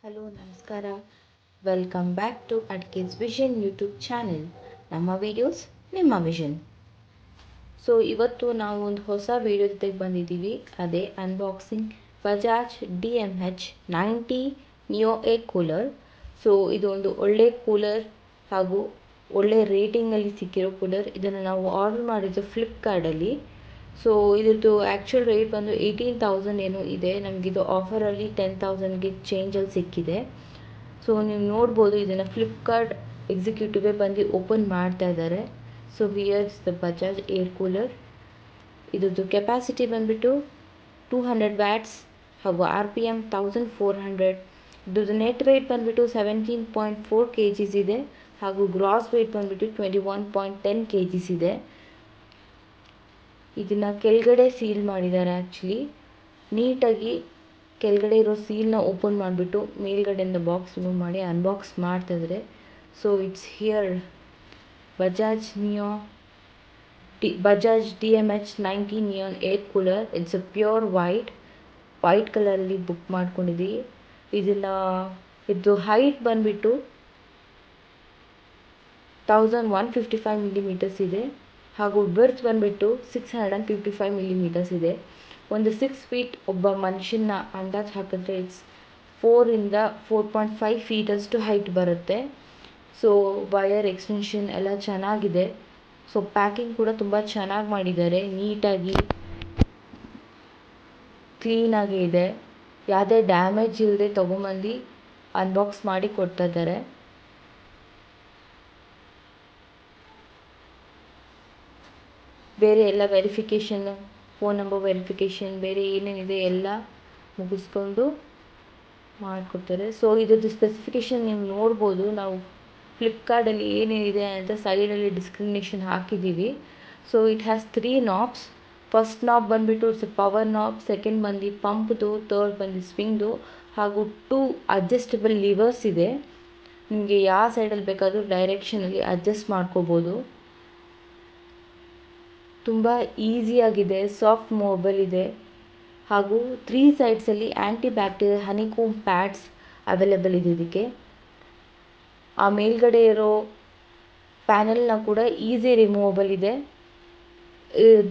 Hello ನಮಸ್ಕಾರ. Welcome back to ಅಡ್ಕೇಸ್ vision YouTube channel. ನಮ್ಮ ವಿಡಿಯೋಸ್ ನಿಮ್ಮ ವಿಷನ್. ಸೊ ಇವತ್ತು ನಾವು ಒಂದು ಹೊಸ ವಿಡಿಯೋ ಜೊತೆಗೆ ಬಂದಿದ್ದೀವಿ. ಅದೇ unboxing Bajaj DMH 90 Neo air cooler. So ಇದು ಒಂದು ಒಳ್ಳೆ ಕೂಲರ್ ಹಾಗೂ ಒಳ್ಳೆ ರೇಟಿಂಗಲ್ಲಿ ಸಿಕ್ಕಿರೋ ಕೂಲರ್. ಇದನ್ನು ನಾವು ಆರ್ಡರ್ ಮಾಡಿದ್ದು ಫ್ಲಿಪ್ಕಾರ್ಟಲ್ಲಿ. ಸೊ ಇದ್ರದ್ದು ಆ್ಯಕ್ಚುಯಲ್ ರೇಟ್ ಬಂದು 18,000 ಏನೋ ಇದೆ. ನಮಗಿದು ಆಫರಲ್ಲಿ 10,000ಗೆ ಚೇಂಜಲ್ಲಿ ಸಿಕ್ಕಿದೆ. ಸೊ ನೀವು ನೋಡ್ಬೋದು, ಇದನ್ನು ಫ್ಲಿಪ್ಕಾರ್ಟ್ ಎಕ್ಸಿಕ್ಯೂಟಿವೇ ಬಂದು ಓಪನ್ ಮಾಡ್ತಾ ಇದ್ದಾರೆ. So here's the Bajaj air cooler. ಇದ್ರದ್ದು ಕೆಪಾಸಿಟಿ ಬಂದುಬಿಟ್ಟು 200 ವ್ಯಾಟ್ಸ್ ಹಾಗೂ RPM 1400. ಇದ್ರದ್ದು ನೆಟ್ ವೆಯ್ಟ್ ಬಂದುಬಿಟ್ಟು 17.4 kgs ಇದೆ ಹಾಗೂ ಗ್ರಾಸ್ ವೆಯ್ಟ್ ಬಂದುಬಿಟ್ಟು 21.10 kgs ಇದೆ. ಇದನ್ನು ಕೆಳಗಡೆ ಸೀಲ್ ಮಾಡಿದ್ದಾರೆ. ಆ್ಯಕ್ಚುಲಿ ನೀಟಾಗಿ ಕೆಳಗಡೆ ಇರೋ ಸೀಲ್ನ ಓಪನ್ ಮಾಡಿಬಿಟ್ಟು ಮೇಲ್ಗಡೆಯಿಂದ ಬಾಕ್ಸ್ ರಿಮೂವ್ ಮಾಡಿ ಅನ್ಬಾಕ್ಸ್ ಮಾಡ್ತಾಯಿದ್ರೆ. So it's here Bajaj DMH 90 neon air cooler. It's a pure white ಕಲರಲ್ಲಿ ಬುಕ್ ಮಾಡ್ಕೊಂಡಿದ್ದೀವಿ. ಇದು ಹೈಟ್ ಬಂದುಬಿಟ್ಟು 1155 ಮಿಲಿಮೀಟರ್ಸ್ ಇದೆ ಹಾಗೂ ವಿಡ್ತ್ ಬಂದುಬಿಟ್ಟು 655 ಮಿಲಿಮೀಟರ್ಸ್ ಇದೆ. ಒಂದು 6 ಫೀಟ್ ಒಬ್ಬ ಮನುಷ್ಯನ ಅಂದಾಜು ಹಾಕಿದ್ರೆ ಇಟ್ಸ್ 4 to 4.5 feet ಅಷ್ಟು ಹೈಟ್ ಬರುತ್ತೆ. ಸೊ ವಯರ್ ಎಕ್ಸ್ಟೆನ್ಷನ್ ಎಲ್ಲ ಚೆನ್ನಾಗಿದೆ. ಸೊ ಪ್ಯಾಕಿಂಗ್ ಕೂಡ ತುಂಬ ಚೆನ್ನಾಗಿ ಮಾಡಿದ್ದಾರೆ. ನೀಟಾಗಿ ಕ್ಲೀನಾಗಿ ಇದೆ. ಯಾವುದೇ ಡ್ಯಾಮೇಜ್ ಇಲ್ಲದೆ ತೊಗೊಂಬಂದು ಅನ್ಬಾಕ್ಸ್ ಮಾಡಿ ಕೊಡ್ತಾ ಇದ್ದಾರೆ. ಬೇರೆ ಎಲ್ಲ ವೆರಿಫಿಕೇಷನ್, ಫೋನ್ ನಂಬರ್ ವೆರಿಫಿಕೇಷನ್, ಬೇರೆ ಏನೇನಿದೆ ಎಲ್ಲ ಮುಗಿಸ್ಕೊಂಡು ಮಾಡಿಕೊಡ್ತಾರೆ. ಸೊ ಇದ್ರದ್ದು ಸ್ಪೆಸಿಫಿಕೇಷನ್ ನೀವು ನೋಡ್ಬೋದು. ನಾವು ಫ್ಲಿಪ್ಕಾರ್ಟಲ್ಲಿ ಏನೇನಿದೆ ಅಂತ ಸೈಡಲ್ಲಿ ಡಿಸ್ಕ್ರಿಮಿನೇಷನ್ ಹಾಕಿದ್ದೀವಿ. So it has 3 knobs. First knob ಬಂದುಬಿಟ್ಟು ಇಟ್ಸ್ ಪವರ್ ನಾಬ್, ಸೆಕೆಂಡ್ ಬಂದು ಪಂಪ್ದು, ಥರ್ಡ್ ಬಂದು ಸ್ವಿಂಗ್ದು ಹಾಗೂ 2 ಅಡ್ಜಸ್ಟಬಲ್ ಲಿವರ್ಸ್ ಇದೆ. ನಿಮಗೆ ಯಾವ ಸೈಡಲ್ಲಿ ಬೇಕಾದರೂ ಡೈರೆಕ್ಷನಲ್ಲಿ ಅಡ್ಜಸ್ಟ್ ಮಾಡ್ಕೋಬೋದು. ತುಂಬ ಈಸಿಯಾಗಿದೆ, ಸಾಫ್ಟ್ ಮೂವಬಲ್ ಇದೆ ಹಾಗೂ 3 ಸೈಡ್ಸಲ್ಲಿ anti bacterial honeycomb pads available ಇದೆ ಇದಕ್ಕೆ. ಆ ಮೇಲ್ಗಡೆ ಇರೋ ಪ್ಯಾನಲ್ನ ಕೂಡ ಈಸಿ ರಿಮೂವಬಲ್ ಇದೆ.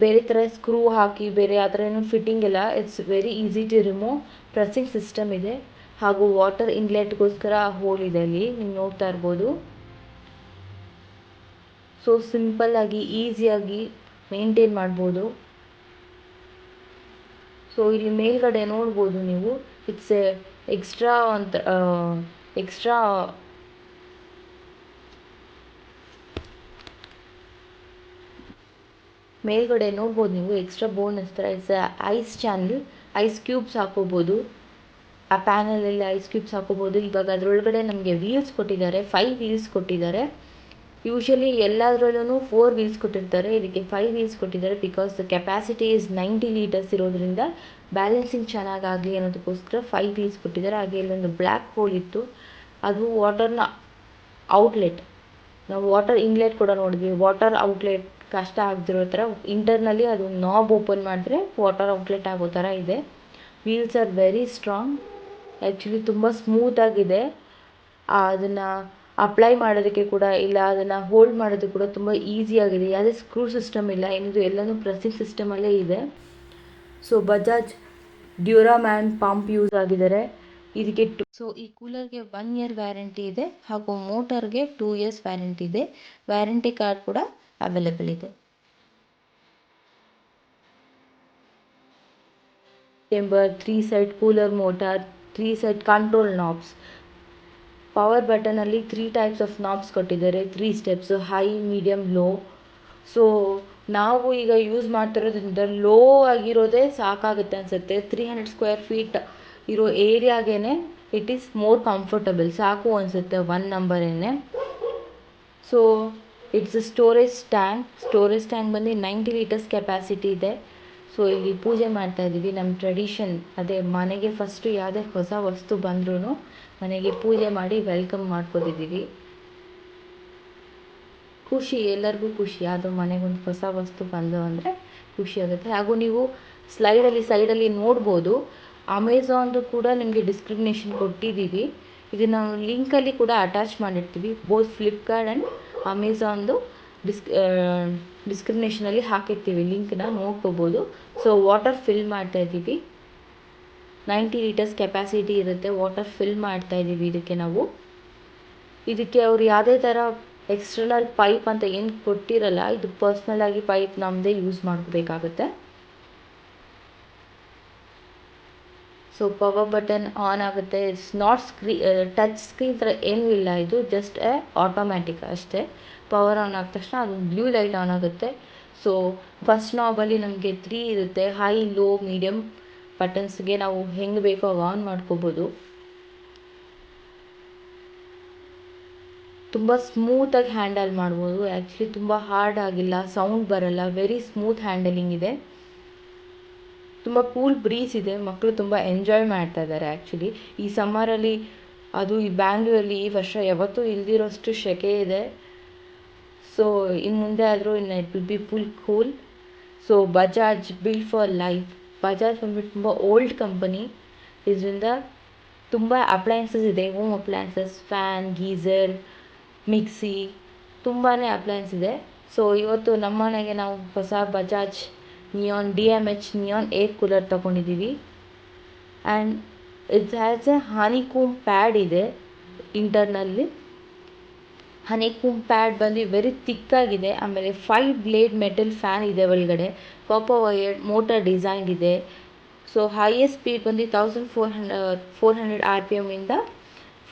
ಬೇರೆ ಥರ ಸ್ಕ್ರೂ ಹಾಕಿ ಬೇರೆ ಆ ಥರ ಏನೂ ಫಿಟ್ಟಿಂಗ್ ಇಲ್ಲ. It's very easy to remove. Pressing system ಇದೆ ಹಾಗೂ ವಾಟರ್ ಇನ್ಲೆಟ್ಗೋಸ್ಕರ ಹೋಲ್ ಇದೆ ಅಲ್ಲಿ, ನೀವು ನೋಡ್ತಾ ಇರ್ಬೋದು. ಸೊ ಸಿಂಪಲ್ಲಾಗಿ ಈಸಿಯಾಗಿ ಮೇಂಟೈನ್ ಮಾಡ್ಬೋದು. ಸೊ ಇಲ್ಲಿ ಮೇಲ್ಗಡೆ ನೋಡ್ಬೋದು ನೀವು, ಇಟ್ಸ್ ಎಕ್ಸ್ಟ್ರಾ ಮೇಲ್ಗಡೆ ನೋಡ್ಬೋದು ನೀವು ಎಕ್ಸ್ಟ್ರಾ ಬೋನಸ್ ಥರ it's ice channel. Ice cubes ಹಾಕೋಬೋದು. ಆ ಪ್ಯಾನಲಲ್ಲಿ ಐಸ್ ಕ್ಯೂಬ್ಸ್ ಹಾಕೋಬೋದು. ಇವಾಗ ಅದರೊಳಗಡೆ ನಮಗೆ ವೀಲ್ಸ್ ಕೊಟ್ಟಿದ್ದಾರೆ, 5 ವೀಲ್ಸ್ ಕೊಟ್ಟಿದ್ದಾರೆ. ಯೂಶಲಿ ಎಲ್ಲದರಲ್ಲೂ 4 ವೀಲ್ಸ್ ಕೊಟ್ಟಿರ್ತಾರೆ, ಇದಕ್ಕೆ 5 ವೀಲ್ಸ್ ಕೊಟ್ಟಿದ್ದಾರೆ. Because the capacity is 90 litres ಇರೋದ್ರಿಂದ ಬ್ಯಾಲೆನ್ಸಿಂಗ್ ಚೆನ್ನಾಗಾಗಲಿ ಅನ್ನೋದಕ್ಕೋಸ್ಕರ 5 ವೀಲ್ಸ್ ಕೊಟ್ಟಿದ್ದಾರೆ. ಹಾಗೆ ಇಲ್ಲೊಂದು ಬ್ಲ್ಯಾಕ್ ಹೋಲ್ ಇತ್ತು, ಅದು ವಾಟರ್ನ ಔಟ್ಲೆಟ್. ನಾವು ವಾಟರ್ ಇನ್ಲೆಟ್ ಕೂಡ ನೋಡಿದ್ವಿ. ವಾಟರ್ ಔಟ್ಲೆಟ್ ಕಷ್ಟ ಆಗದಿರೋ ಥರ ಇಂಟರ್ನಲ್ಲಿ ಅದು ನಾಬ್ ಓಪನ್ ಮಾಡಿದ್ರೆ ವಾಟರ್ ಔಟ್ಲೆಟ್ ಆಗೋ ಥರ ಇದೆ. Wheels are very strong. Actually ತುಂಬ ಸ್ಮೂತಾಗಿದೆ. ಅದನ್ನು ಅಪ್ಲೈ ಮಾಡೋದಕ್ಕೆ ಕೂಡ ಇಲ್ಲ, ಅದನ್ನು ಹೋಲ್ಡ್ ಮಾಡೋದಕ್ಕೆ ಕೂಡ ತುಂಬ ಈಸಿಯಾಗಿದೆ. ಯಾವುದೇ ಸ್ಕ್ರೂ ಸಿಸ್ಟಮ್ ಇಲ್ಲ, ಏನಿದು ಎಲ್ಲನೂ ಪ್ರೆಸ್ಸಿಂಗ್ ಸಿಸ್ಟಮಲ್ಲೇ ಇದೆ. ಸೊ ಬಜಾಜ್ ಡ್ಯೂರಾಮ್ಯಾನ್ ಪಂಪ್ ಯೂಸ್ ಆಗಿದ್ದಾರೆ ಇದಕ್ಕೆ. ಸೊ ಈ ಕೂಲರ್ಗೆ 1 year ವ್ಯಾರಂಟಿ ಇದೆ ಹಾಗೂ ಮೋಟರ್ಗೆ 2 years ವ್ಯಾರಂಟಿ ಇದೆ. ವ್ಯಾರಂಟಿ ಕಾರ್ಡ್ ಕೂಡ ಅವೈಲೇಬಲ್ ಇದೆ. ಟೆಂಬರ್, 3 side cooler motor, 3 side control knobs. Power ಬಟನಲ್ಲಿ 3 types ಆಫ್ ನಾಬ್ಸ್ ಕೊಟ್ಟಿದ್ದಾರೆ, 3 steps, high, medium, low. So ನಾವು ಈಗ ಯೂಸ್ ಮಾಡ್ತಿರೋದ್ರಿಂದ ಲೋ ಆಗಿರೋದೇ ಸಾಕಾಗುತ್ತೆ ಅನಿಸುತ್ತೆ. 300 square feet ಇರೋ ಏರಿಯಾಗೇ ಇಟ್ ಈಸ್ ಮೋರ್ ಕಂಫರ್ಟಬಲ್, ಸಾಕು ಅನಿಸುತ್ತೆ 1 ನಂಬರೇನೆ. ಸೊ ಇಟ್ಸ್ ಸ್ಟೋರೇಜ್ ಟ್ಯಾಂಕ್ ಬಂದು 90 ಲೀಟರ್ಸ್ ಕೆಪಾಸಿಟಿ ಇದೆ. ಸೊ ಇಲ್ಲಿ ಪೂಜೆ ಮಾಡ್ತಾ ಇದ್ದೀವಿ. ನಮ್ಮ ಟ್ರೆಡಿಷನ್ ಅದೇ, ಮನೆಗೆ ಫಸ್ಟು ಯಾವುದೇ ಹೊಸ ವಸ್ತು ಬಂದ್ರೂ ಮನೆಗೆ ಪೂಜೆ ಮಾಡಿ ವೆಲ್ಕಮ್ ಮಾಡ್ಕೊತಿದ್ದೀವಿ. ಖುಷಿ, ಎಲ್ಲರಿಗೂ ಖುಷಿ. ಯಾವುದೋ ಮನೆಗೊಂದು ಹೊಸ ವಸ್ತು ಬಂದು ಅಂದರೆ ಖುಷಿ ಆಗುತ್ತೆ. ಹಾಗೂ ನೀವು ಸೈಡಲ್ಲಿ ನೋಡ್ಬೋದು, ಅಮೆಝಾನ್ದು ಕೂಡ ನಿಮಗೆ ಡಿಸ್ಕ್ರಿಪ್ಷನ್ ಕೊಟ್ಟಿದ್ದೀವಿ, ಇದನ್ನು ನಾವು ಲಿಂಕಲ್ಲಿ ಕೂಡ ಅಟ್ಯಾಚ್ ಮಾಡಿರ್ತೀವಿ. ಬೋತ್ ಫ್ಲಿಪ್ಕಾರ್ಟ್ ಆ್ಯಂಡ್ ಅಮೆಝಾನ್ದು ಡಿಸ್ಕ್ರಿಪ್ಷನಲ್ಲಿ ಹಾಕಿರ್ತೀವಿ, ಲಿಂಕ್ನ ನೋಡ್ಕೋಬೋದು. ಸೊ ವಾಟರ್ ಫಿಲ್ ಮಾಡ್ತಾಯಿದ್ದೀವಿ, 90 ಲೀಟರ್ಸ್ ಕೆಪಾಸಿಟಿ ಇರುತ್ತೆ. ವಾಟರ್ ಫಿಲ್ ಮಾಡ್ತಾಯಿದ್ದೀವಿ ಇದಕ್ಕೆ ನಾವು. ಇದಕ್ಕೆ ಅವ್ರು ಯಾವುದೇ ಥರ ಎಕ್ಸ್ಟರ್ನಲ್ ಪೈಪ್ ಅಂತ ಏನು ಕೊಟ್ಟಿರಲ್ಲ, ಇದು ಪರ್ಸ್ನಲ್ ಆಗಿ ಪೈಪ್ ನಮ್ಮದೇ ಯೂಸ್ ಮಾಡ್ಕೋಬೇಕಾಗುತ್ತೆ. ಸೊ ಪವರ್ ಬಟನ್ ಆನ್ ಆಗುತ್ತೆ. ಇಟ್ಸ್ ನಾಟ್ ಟಚ್ ಸ್ಕ್ರೀನ್ ಥರ ಏನೂ ಇಲ್ಲ, ಇದು ಜಸ್ಟ್ ಆಟೋಮ್ಯಾಟಿಕ್ ಅಷ್ಟೇ. ಪವರ್ ಆನ್ ಆದ ತಕ್ಷಣ ಅದು ಬ್ಲೂ ಲೈಟ್ ಆನ್ ಆಗುತ್ತೆ. ಸೊ ಫಸ್ಟ್ ನಾಬಲ್ಲಿ ನಮಗೆ 3 ಇರುತ್ತೆ, ಹೈ, ಲೋ, ಮೀಡಿಯಮ್ ಬಟನ್ಸ್ಗೆ ನಾವು ಹೆಂಗೆ ಬೇಕೋ ಆನ್ ಮಾಡ್ಕೋಬೋದು. ತುಂಬ ಸ್ಮೂತಾಗಿ ಹ್ಯಾಂಡಲ್ ಮಾಡ್ಬೋದು. ಆ್ಯಕ್ಚುಲಿ ತುಂಬ ಹಾರ್ಡ್ ಆಗಿಲ್ಲ, ಸೌಂಡ್ ಬರಲ್ಲ, ವೆರಿ ಸ್ಮೂತ್ ಹ್ಯಾಂಡಲಿಂಗ್ ಇದೆ. ತುಂಬ ಕೂಲ್ ಬ್ರೀಸ್ ಇದೆ, ಮಕ್ಕಳು ತುಂಬ ಎಂಜಾಯ್ ಮಾಡ್ತಾ ಇದ್ದಾರೆ. ಆ್ಯಕ್ಚುಲಿ ಈ ಸಮ್ಮರಲ್ಲಿ ಅದು ಈ ಬ್ಯಾಂಗ್ಳೂರಲ್ಲಿ ಈ ವರ್ಷ ಯಾವತ್ತೂ ಇಲ್ದಿರೋಷ್ಟು ಸೆಕೆ ಇದೆ. ಸೊ ಇನ್ನು ಮುಂದೆ ಆದರೂ it will be full cool. So Bajaj build for life. Bajaj ಬಂದ್ಬಿಟ್ಟು ತುಂಬ ಓಲ್ಡ್ ಕಂಪನಿ. ಇದರಿಂದ ತುಂಬ ಅಪ್ಲಯನ್ಸಸ್ ಇದೆ, home appliances, fan, geyser, mixie, ತುಂಬಾ ಅಪ್ಲಯನ್ಸ್ ಇದೆ. ಸೊ ಇವತ್ತು ನಮ್ಮ ಮನೆಗೆ ನಾವು ಹೊಸ Bajaj Neon DMH Neon air cooler ತೊಗೊಂಡಿದ್ದೀವಿ. And it's has a honeycomb pad ಇದೆ ಇಂಟರ್ನಲ್ಲಿ. ಹನಿಕೂಮ್ ಪ್ಯಾಡ್ ಬಂದು ವೆರಿ ತಿಕ್ಕಾಗಿದೆ. ಆಮೇಲೆ 5 ಬ್ಲೇಡ್ ಮೆಟಲ್ ಫ್ಯಾನ್ ಇದೆ ಒಳಗಡೆ. ಕಾಪರ್ ವೈರ್ಡ್ ಮೋಟರ್ ಡಿಸೈನ್ ಇದೆ. ಸೊ ಹೈಯೆಸ್ಟ್ ಸ್ಪೀಡ್ ಬಂದು 1400 RPM ಇಂದ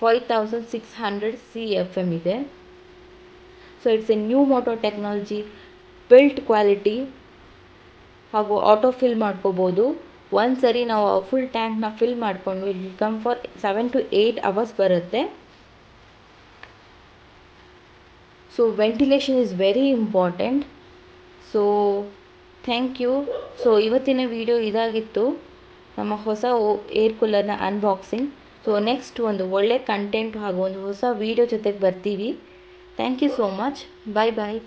5600 CFM ಇದೆ. So it's a new motor technology, built quality, ಹಾಗೂ ಆಟೋ ಫಿಲ್ ಮಾಡ್ಕೋಬೋದು. ಒಂದು ಸರಿ ನಾವು ಫುಲ್ ಟ್ಯಾಂಕ್ನ ಫಿಲ್ ಮಾಡಿಕೊಂಡು ಇಲ್ಲಿ ಕಮ್ ಫಾರ್ 7 to 8 hours ಬರುತ್ತೆ. So ventilation is very important. So thank you. So ಇವತ್ತಿನ ವಿಡಿಯೋ ಇದಾಗಿತ್ತು, ನಮ್ಮ ಹೊಸ ಏರ್ ಕೂಲರ್ನ ಅನ್ಬಾಕ್ಸಿಂಗ್. ಸೊ ನೆಕ್ಸ್ಟ್ ಒಂದು ಒಳ್ಳೆ ಕಂಟೆಂಟ್ ಹಾಗೂ ಒಂದು ಹೊಸ ವಿಡಿಯೋ ಜೊತೆಗೆ ಬರ್ತೀವಿ. Thank you so much. Bye bye.